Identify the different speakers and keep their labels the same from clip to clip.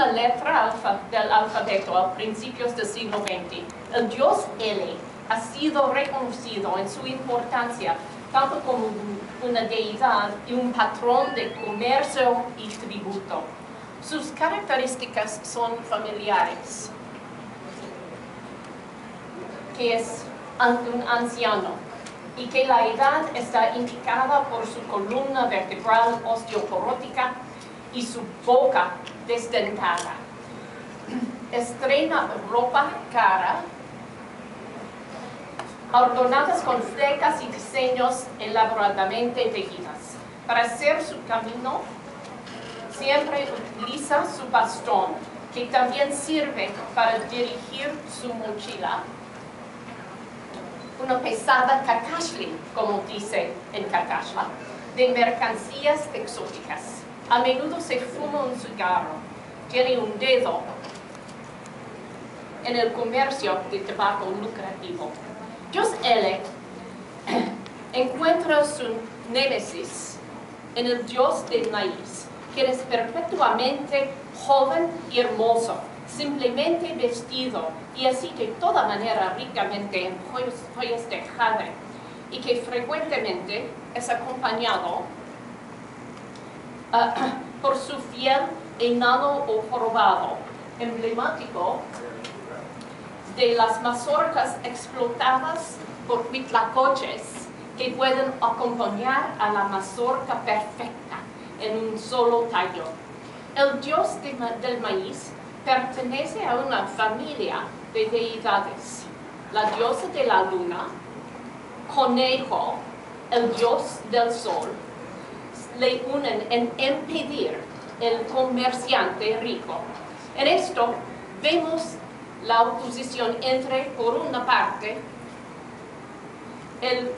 Speaker 1: última letra del alfabeto a principios del siglo XX, el dios Ele ha sido reconocido en su importancia tanto como una deidad y un patrón de comercio y tributo. Sus características son familiares, que es un anciano, y que la edad está indicada por su columna vertebral osteoporótica y su boca desdentada. Estrena ropa cara, adornadas con flecas y diseños elaboradamente tejidas. Para hacer su camino, siempre utiliza su bastón, que también sirve para dirigir su mochila, una pesada kakashli, como dice en Kakashla, de mercancías exóticas. A menudo se fuma un cigarro, tiene un dedo en el comercio de tabaco lucrativo. Dios Ele encuentra su némesis en el dios del maíz, que es perpetuamente joven y hermoso, simplemente vestido y así de toda manera ricamente en joyas de jade, y que frecuentemente es acompañado por su fiel enano o jorobado, emblemático de las mazorcas explotadas por huitlacoches que pueden acompañar a la mazorca perfecta en un solo tallo. El dios del maíz pertenece a una familia de deidades. La diosa de la luna, Conejo, el dios del sol, le unen en impedir el comerciante rico. En esto vemos la oposición entre, por una parte, el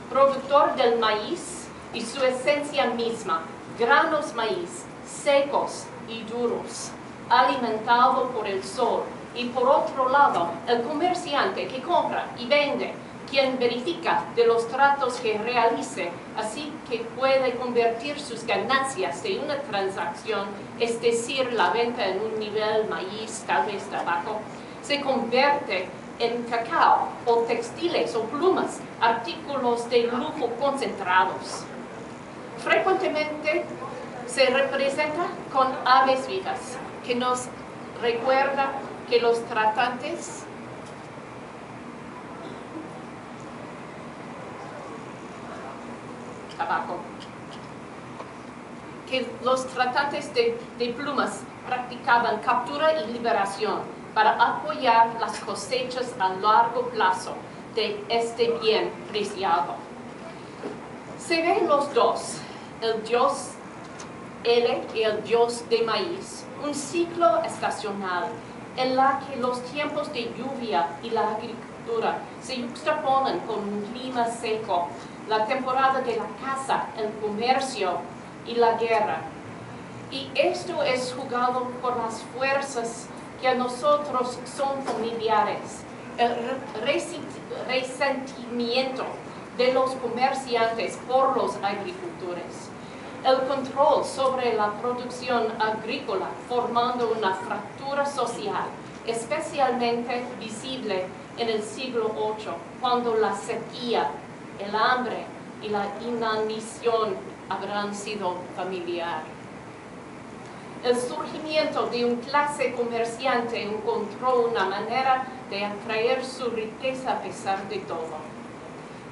Speaker 1: productor del maíz y su esencia misma, granos maíz, secos y duros, alimentado por el sol, y por otro lado, el comerciante que compra y vende, quien verifica de los tratos que realice, así que puede convertir sus ganancias de una transacción, es decir, la venta en un nivel maíz, tal vez tabaco, se convierte en cacao o textiles o plumas, artículos de lujo concentrados. Frecuentemente se representa con aves vivas, que nos recuerda que los tratantes de plumas practicaban captura y liberación para apoyar las cosechas a largo plazo de este bien preciado. Se ven los dos, el dios Ele y el dios de maíz, un ciclo estacional en la que los tiempos de lluvia y la agricultura se juxtaponen con un clima seco, la temporada de la caza, el comercio y la guerra. Y esto es jugado por las fuerzas que a nosotros son familiares, el resentimiento de los comerciantes por los agricultores, el control sobre la producción agrícola formando una fractura social, especialmente visible en el siglo VIII, cuando la sequía, el hambre y la inanición habrán sido familiar. El surgimiento de una clase comerciante encontró una manera de atraer su riqueza a pesar de todo.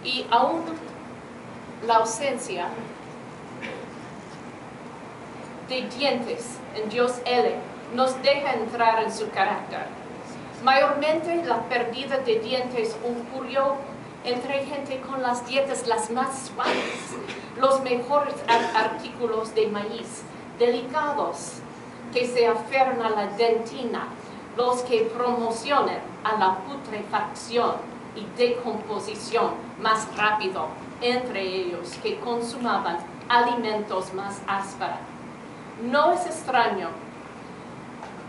Speaker 1: Y aún la ausencia de dientes en dios Ele nos deja entrar en su carácter. Mayormente la pérdida de dientes ocurrió entre gente con las dietas las más suaves, los mejores artículos de maíz, delicados, que se aferran a la dentina, los que promocionan a la putrefacción y decomposición más rápido, entre ellos que consumaban alimentos más ásperos. No es extraño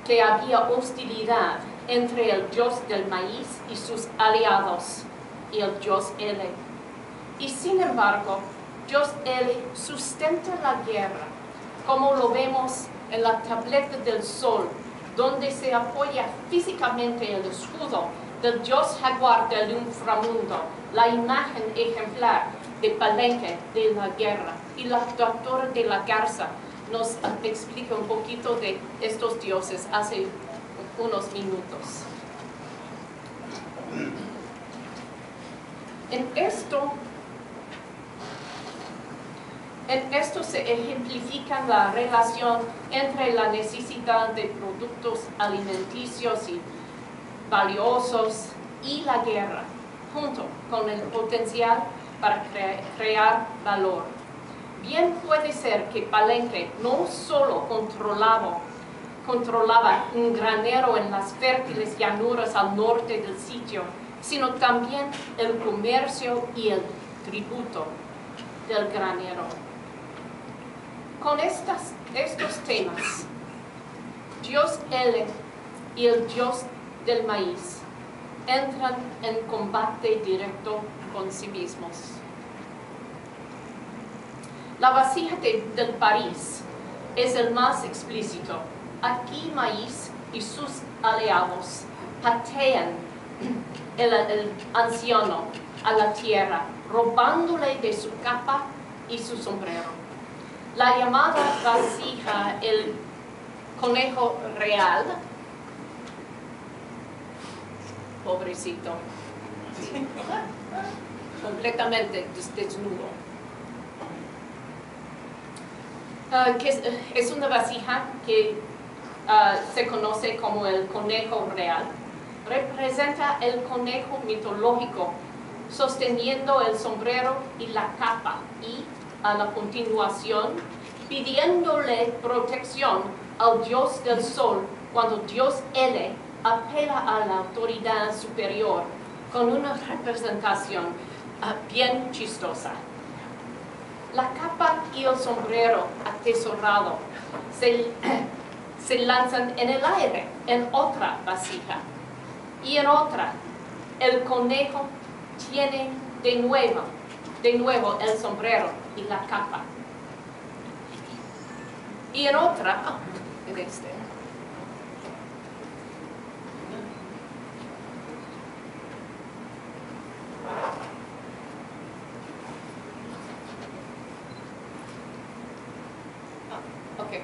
Speaker 1: que había hostilidad entre el dios del maíz y sus aliados y el dios Ele. Y sin embargo, dios Ele sustenta la guerra, como lo vemos en la tableta del sol, donde se apoya físicamente el escudo del dios jaguar del inframundo, la imagen ejemplar de Palenque de la guerra. Y la doctora de la Garza nos explica un poquito de estos dioses hace unos minutos. En esto se ejemplifica la relación entre la necesidad de productos alimenticios y valiosos y la guerra, junto con el potencial para crear valor. Bien puede ser que Palenque no solo controlaba un granero en las fértiles llanuras al norte del sitio, sino también el comercio y el tributo del granero. Con estos temas, Dios L y el Dios del maíz entran en combate directo con sí mismos. La vasija del París es el más explícito. Aquí maíz y sus aliados patean el anciano a la tierra, robándole de su capa y su sombrero. La llamada vasija, el conejo real, pobrecito, completamente desnudo, es una vasija que se conoce como el conejo real. Representa el conejo mitológico sosteniendo el sombrero y la capa y, a la continuación, pidiéndole protección al dios del sol cuando Dios L apela a la autoridad superior con una representación bien chistosa. La capa y el sombrero atesorado se lanzan en el aire en otra vasija. Y en otra, el conejo tiene de nuevo el sombrero y la capa. Y en otra, en este, ok,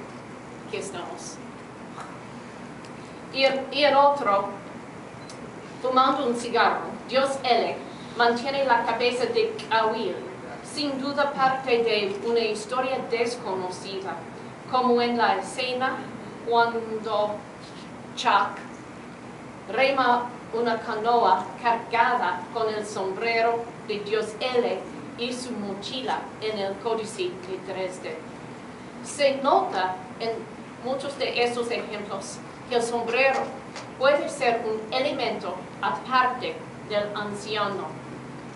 Speaker 1: aquí estamos. Y en otro, fumando un cigarro, Dios L mantiene la cabeza de Kawil, sin duda parte de una historia desconocida, como en la escena cuando Chuck rema una canoa cargada con el sombrero de Dios L y su mochila en el Códice de Dresde. Se nota en muchos de esos ejemplos que el sombrero puede ser un elemento aparte del anciano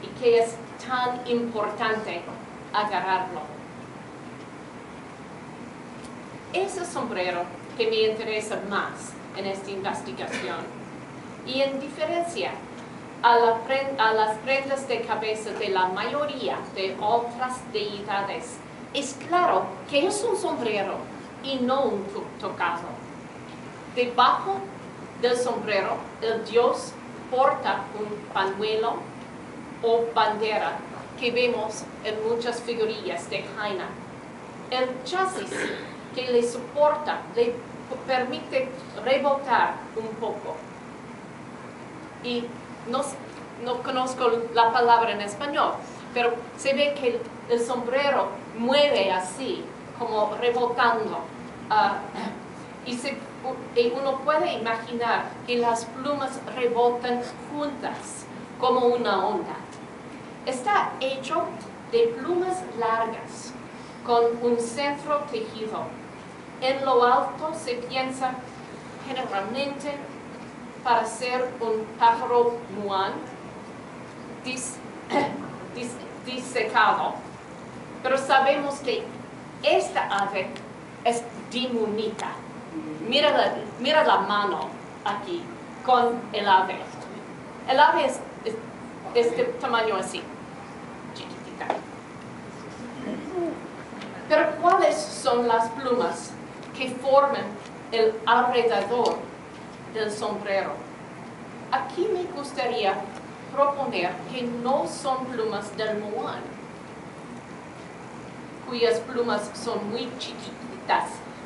Speaker 1: y que es tan importante agarrarlo. Es el sombrero que me interesa más en esta investigación y en diferencia a las prendas de cabeza de la mayoría de otras deidades, es claro que es un sombrero y no un tocado. Debajo del sombrero, el dios porta un pañuelo o bandera que vemos en muchas figurillas de Jaina. El chasis que le soporta le permite rebotar un poco. Y no conozco la palabra en español, pero se ve que el sombrero mueve así, como rebotando. Y uno puede imaginar que las plumas rebotan juntas, como una onda. Está hecho de plumas largas, con un centro tejido. En lo alto se piensa generalmente para ser un pájaro muán disecado, pero sabemos que esta ave es diminuta. Mira la mano aquí con el ave. El ave es de este tamaño así, chiquitita. Pero ¿cuáles son las plumas que forman el alrededor del sombrero. Aquí me gustaría proponer que no son plumas del moán, cuyas plumas son muy chiquitas,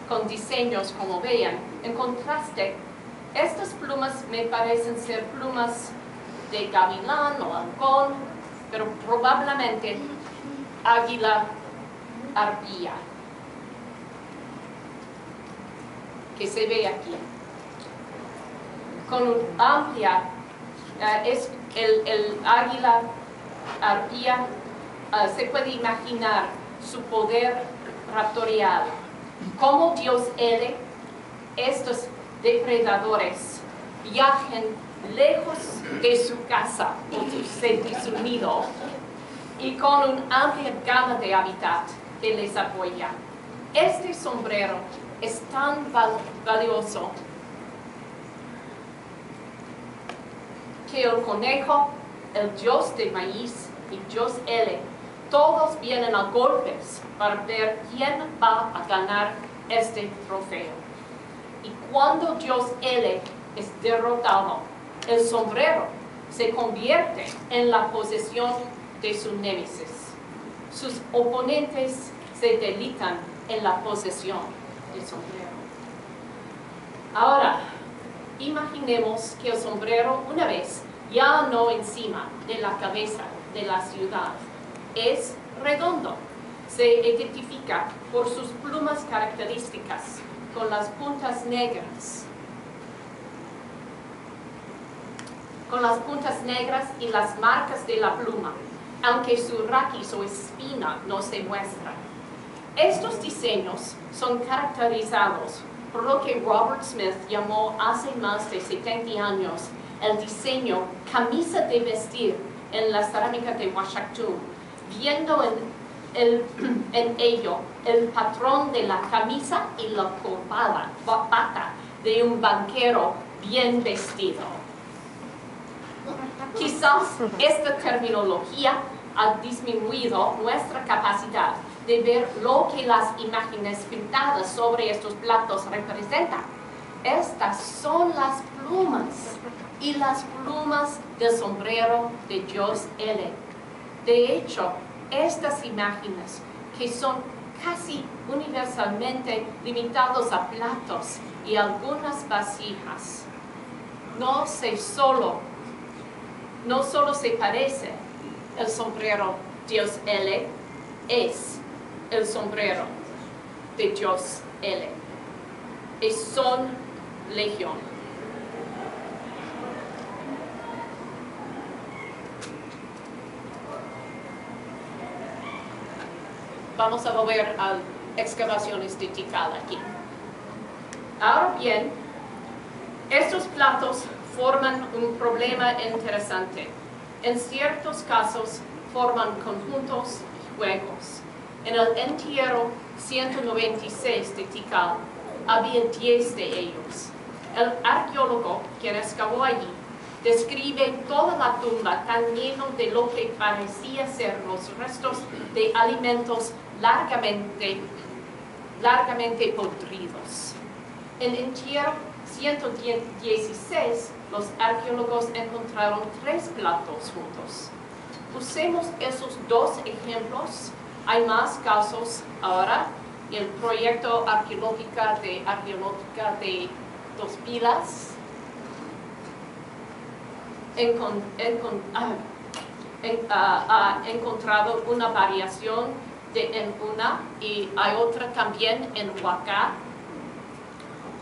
Speaker 1: con diseños como vean. En contraste, estas plumas me parecen ser plumas de gavilán o halcón, pero probablemente águila arpía, que se ve aquí. Con un amplia, es el águila arpía, se puede imaginar su poder raptorial. Como Dios L, estos depredadores viajen lejos de su casa o de su nido y con una amplia gama de hábitat que les apoya. Este sombrero es tan valioso que el conejo, el dios de maíz y dios L, todos vienen a golpes para ver quién va a ganar este trofeo. Y cuando dios L es derrotado, el sombrero se convierte en la posesión de su némesis. Sus oponentes se deleitan en la posesión del sombrero. Ahora, imaginemos que el sombrero, una vez ya no encima de la cabeza de la ciudad, es redondo. Se identifica por sus plumas características, con las puntas negras. Con las puntas negras y las marcas de la pluma, aunque su raquis o espina no se muestra. Estos diseños son caracterizados por lo que Robert Smith llamó hace más de 70 años el diseño camisa de vestir en la cerámica de Washington, viendo en ello el patrón de la camisa y la corbata de un banquero bien vestido. Quizás esta terminología ha disminuido nuestra capacidad de ver lo que las imágenes pintadas sobre estos platos representan. Estas son las plumas y las plumas del sombrero de dios L. De hecho, estas imágenes, que son casi universalmente limitados a platos y algunas vasijas, no solo se parece el sombrero dios L, es el sombrero de dios L. Y son legión. Vamos a volver a excavaciones de Tikal aquí. Ahora bien, estos platos forman un problema interesante. En ciertos casos forman conjuntos y juegos. En el entierro 196 de Tikal había 10 de ellos. El arqueólogo quien excavó allí describe toda la tumba tan lleno de lo que parecía ser los restos de alimentos largamente podridos. En el entierro 116, los arqueólogos encontraron 3 platos juntos. Usemos esos 2 ejemplos. Hay más casos ahora. El proyecto arqueológica de Dos Pilas ha encontrado una variación en una y hay otra también en Huacá.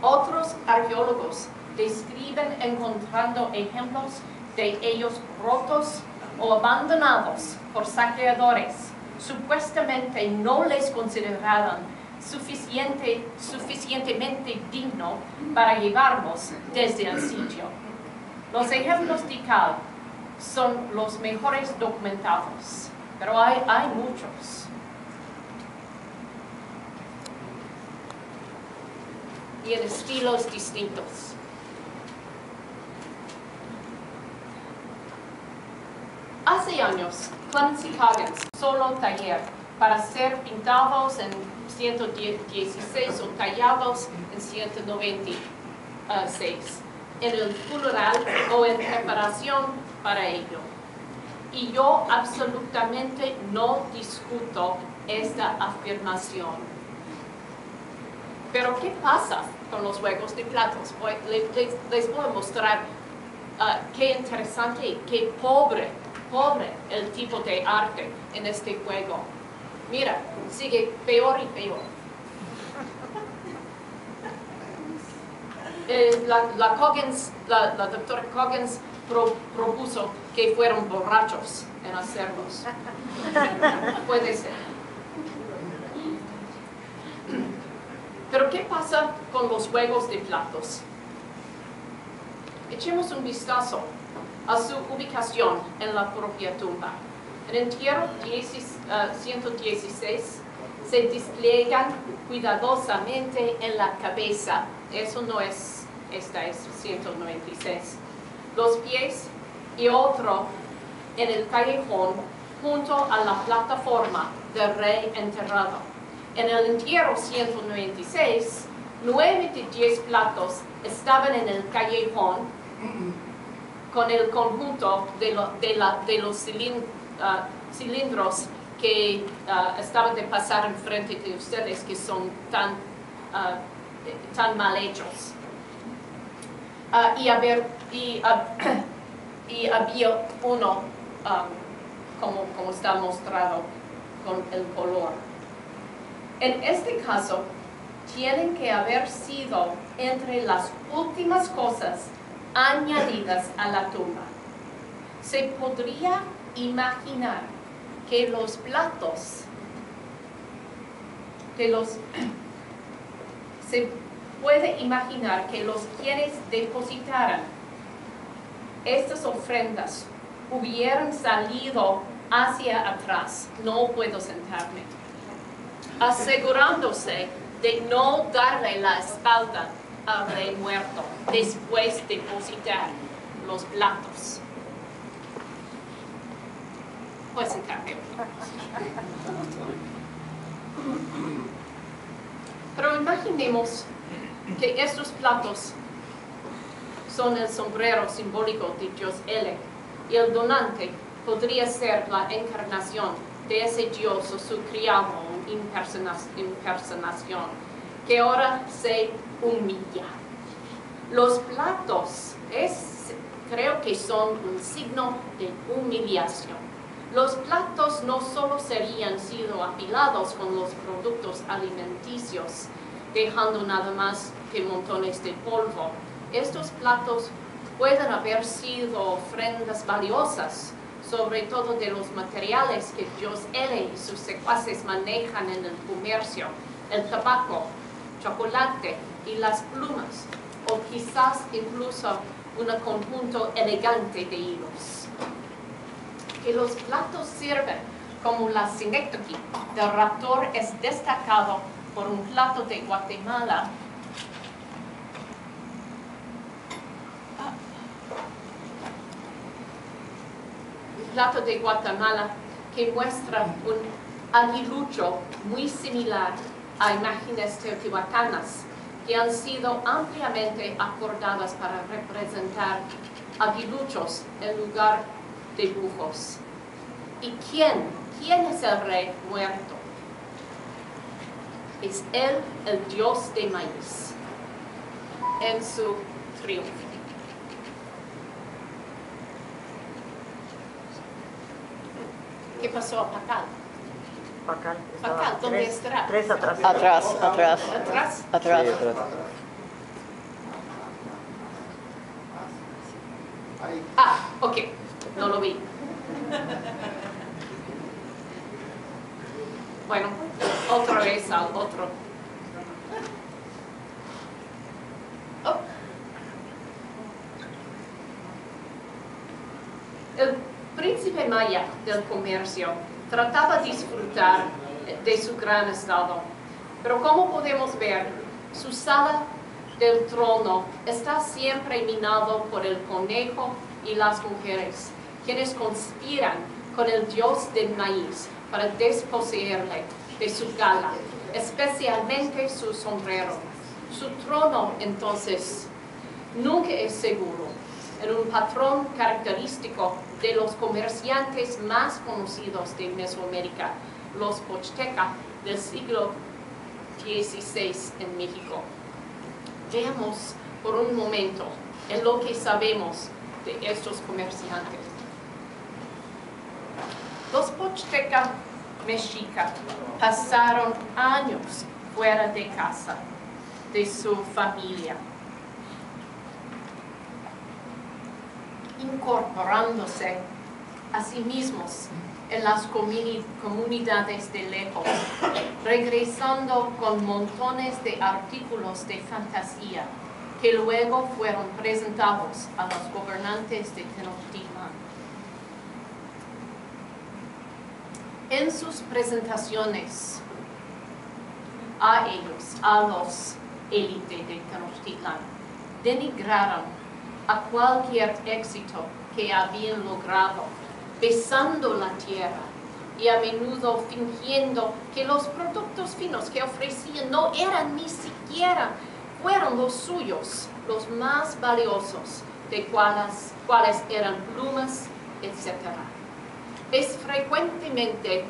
Speaker 1: Otros arqueólogos describen encontrando ejemplos de ellos rotos o abandonados por saqueadores. Supuestamente no les consideraban suficientemente digno para llevarlos desde el sitio. Los ejemplos de Tikal son los mejores documentados, pero hay muchos. Y en estilos distintos. Hace años, Clancy Huggins, solo taller, para ser pintados en 116 o tallados en 196, en el funeral o en preparación para ello. Y yo absolutamente no discuto esta afirmación. Pero ¿qué pasa con los juegos de platos? Les voy a mostrar qué interesante y qué pobre el tipo de arte en este juego. Mira, sigue peor y peor. La doctora Coggins propuso que fueron borrachos en hacerlos. Puede ser. Pero ¿qué pasa con los juegos de platos? Echemos un vistazo a su ubicación en la propia tumba. En el entierro 116 se despliegan cuidadosamente en la cabeza. Eso no es, esta es 196. Los pies y otro en el callejón junto a la plataforma del rey enterrado. En el entierro 196, 9 de 10 platos estaban en el callejón con el conjunto de los cilindros que estaban de pasar enfrente de ustedes, que son tan mal hechos. Y había uno, como está mostrado, con el color. En este caso, tienen que haber sido entre las últimas cosas añadidas a la tumba. Se podría imaginar que los platos se puede imaginar que los quienes depositaran estas ofrendas hubieran salido hacia atrás. No puedo sentarme, asegurándose de no darle la espalda al rey muerto después de depositar los platos. Puedes sentarme. Pero imaginemos que estos platos son el sombrero simbólico de Dios Ele, y el donante podría ser la encarnación de ese Dios o su criado o impersonación, que ahora se humilla. Los platos creo que son un signo de humillación. Los platos no solo serían sido apilados con los productos alimenticios, dejando nada más que montones de polvo. Estos platos pueden haber sido ofrendas valiosas, sobre todo de los materiales que Dios Ele y sus secuaces manejan en el comercio: el tabaco, chocolate y las plumas, o quizás incluso un conjunto elegante de hilos. Que los platos sirven como la sinécdoque del raptor es destacado por un plato de Guatemala que muestra un aguilucho muy similar a imágenes teotihuacanas que han sido ampliamente acordadas para representar aguiluchos en lugar de búhos. ¿Y quién es el rey muerto? Es él, el dios de maíz, en su triunfo. ¿Qué pasó a Pacal? Pacal, ¿dónde estará?
Speaker 2: Tres atrás.
Speaker 3: Atrás.
Speaker 1: ¿Atrás?
Speaker 3: Atrás.
Speaker 2: Sí, atrás.
Speaker 1: Ok, no lo vi. Bueno, otra vez al otro. Oh. El príncipe maya del comercio trataba de disfrutar de su gran estado, pero como podemos ver, su sala del trono está siempre minado por el conejo y las mujeres, quienes conspiran con el dios del maíz para desposeerle de su gala, especialmente su sombrero. Su trono, entonces, nunca es seguro, en un patrón característico de los comerciantes más conocidos de Mesoamérica, los Pochtecas del siglo XVI en México. Veamos por un momento en lo que sabemos de estos comerciantes. Los Pochtecas mexicas pasaron años fuera de casa, de su familia, incorporándose a sí mismos en las comunidades de lejos, regresando con montones de artículos de fantasía que luego fueron presentados a los gobernantes de Tenochtitlan. En sus presentaciones a ellos, a los élites de Tenochtitlan, denigraron a cualquier éxito que habían logrado, besando la tierra y a menudo fingiendo que los productos finos que ofrecían no eran ni siquiera fueron los suyos, los más valiosos, de cuáles eran plumas, etc. Es frecuentemente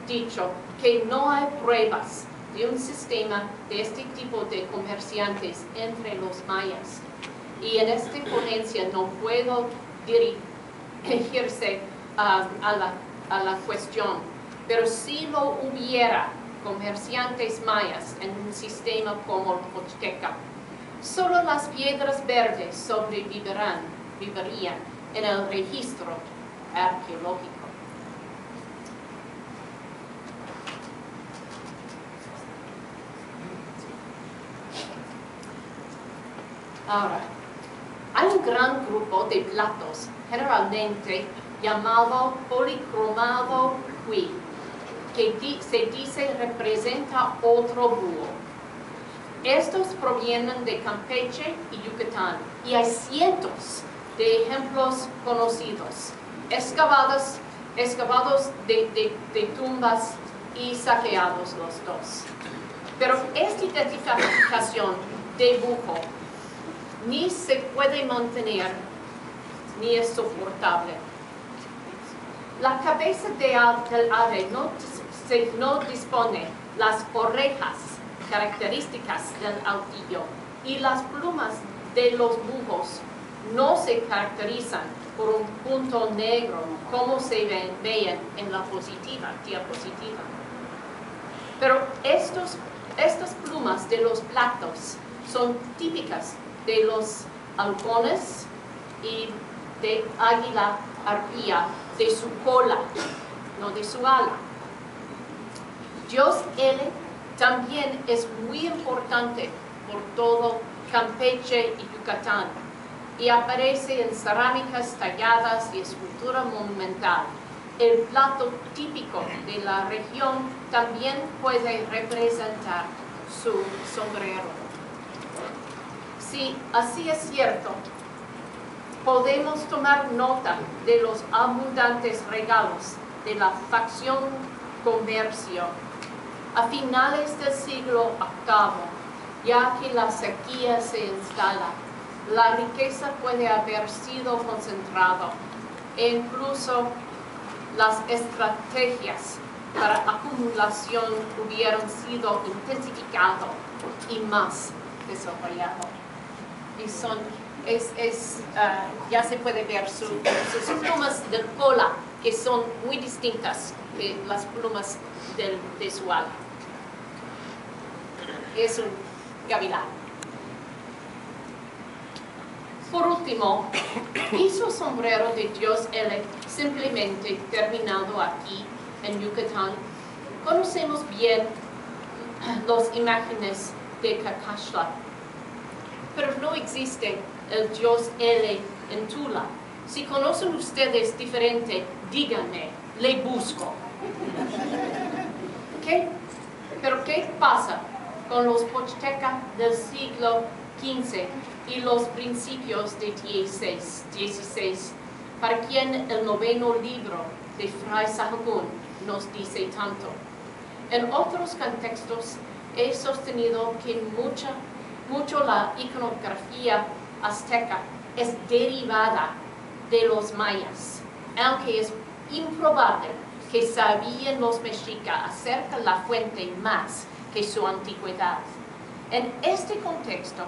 Speaker 1: dicho que no hay pruebas de un sistema de este tipo de comerciantes entre los mayas. Y en esta ponencia no puedo dirigirse a la cuestión, pero si lo hubiera comerciantes mayas en un sistema como el Pochteca, solo las piedras verdes sobrevivirían en el registro arqueológico. Ahora, hay un gran grupo de platos, generalmente llamado policromado cui, que se dice representa otro búho. Estos provienen de Campeche y Yucatán, y hay cientos de ejemplos conocidos, excavados de tumbas y saqueados los dos. Pero esta identificación de búho ni se puede mantener, ni es soportable. La cabeza del ave no dispone las orejas características del autillo, y las plumas de los búhos no se caracterizan por un punto negro como se veían en la diapositiva. Pero estas plumas de los platos son típicas de los halcones y de águila arpía, de su cola, no de su ala. Dios L también es muy importante por todo Campeche y Yucatán, y aparece en cerámicas talladas y escultura monumental. El plato típico de la región también puede representar su sombrero. Si así es cierto, podemos tomar nota de los abundantes regalos de la facción comercio a finales del siglo VIII, ya que la sequía se instala. La riqueza puede haber sido concentrada e incluso las estrategias para acumulación hubieran sido intensificadas y más desarrolladas. Y ya se puede ver sus plumas de cola, que son muy distintas de las plumas de su ala. Es un gavilán. Por último, hizo sombrero de Dios L simplemente terminado aquí en Yucatán. Conocemos bien las imágenes de Cacaxtla, pero no existe el Dios L en Tula. Si conocen ustedes diferente, díganme, le busco. ¿Pero qué pasa con los Pochtecas del siglo XV y los principios de XVI, para quien el noveno libro de Fray Sahagún nos dice tanto. En otros contextos he sostenido que mucho la iconografía azteca es derivada de los mayas, aunque es improbable que sabían los mexicas acerca de la fuente más que su antigüedad. En este contexto,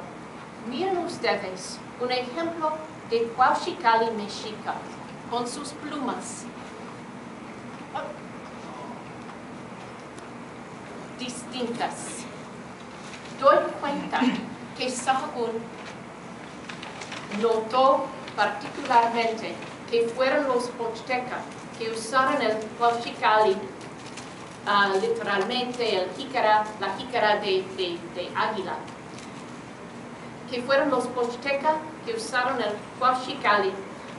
Speaker 1: miren ustedes un ejemplo de Cuauhxicalli mexica con sus plumas distintas. Doy cuenta que Sahagún notó particularmente que fueron los Pochtecas que usaron el Cuauhxicalli, literalmente la jícara de águila, que fueron los Pochtecas que usaron el Cuauhxicalli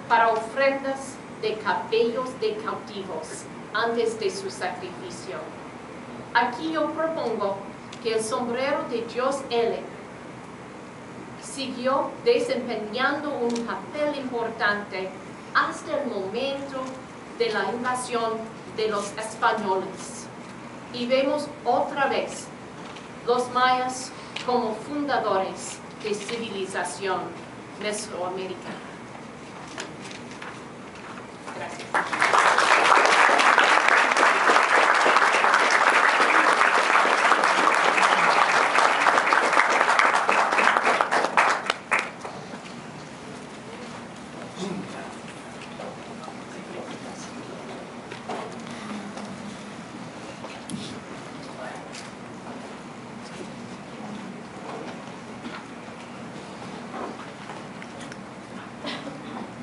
Speaker 1: para ofrendas de cabellos de cautivos antes de su sacrificio. Aquí yo propongo que el sombrero de Dios L siguió desempeñando un papel importante hasta el momento de la invasión de los españoles. Y vemos otra vez los mayas como fundadores de civilización mesoamericana. Gracias.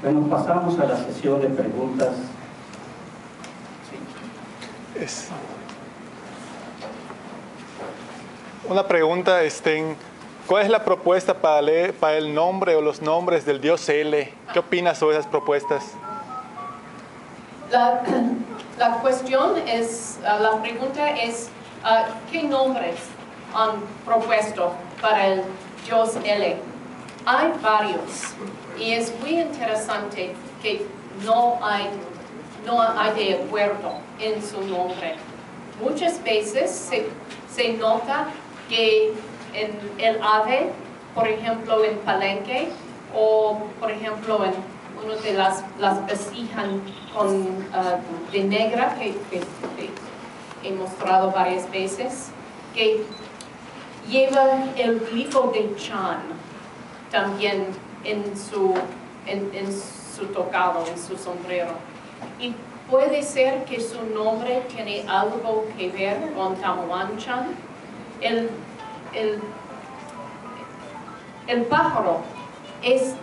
Speaker 2: Bueno, pasamos a la sesión de preguntas.
Speaker 3: Una pregunta, ¿cuál es la propuesta para el nombre o los nombres del dios L? ¿Qué opinas sobre esas propuestas?
Speaker 1: La cuestión es, la pregunta es, ¿qué nombres han propuesto para el dios L? Hay varios, y es muy interesante que no hay de acuerdo en su nombre. Muchas veces se nota que en el ave, por ejemplo en Palenque, o por ejemplo en una de las vasijas de negra que he mostrado varias veces, que lleva el glifo de Chan también en su tocado, en su sombrero. Y puede ser que su nombre tiene algo que ver con Tamuanchan. El pájaro es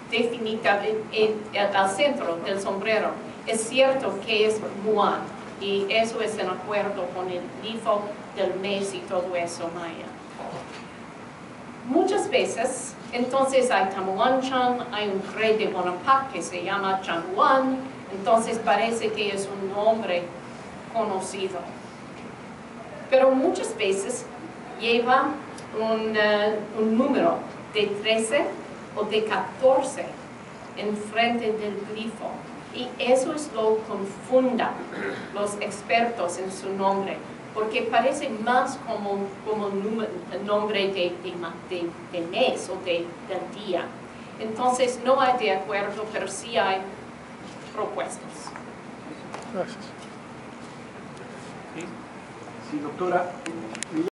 Speaker 1: definitivamente al centro del sombrero. Es cierto que es Muan, y eso es en acuerdo con el glifo del mes y todo eso maya. Muchas veces, entonces hay Tamuanchan, hay un rey de Bonaparte que se llama Chanhuan, entonces parece que es un nombre conocido. Pero muchas veces lleva un número de 13 o de 14 en frente del glifo. Y eso es lo que confunda los expertos en su nombre, porque parece más como el nombre de mes o del día. Entonces no hay de acuerdo, pero sí hay propuestas.
Speaker 3: Gracias.
Speaker 2: Sí, doctora.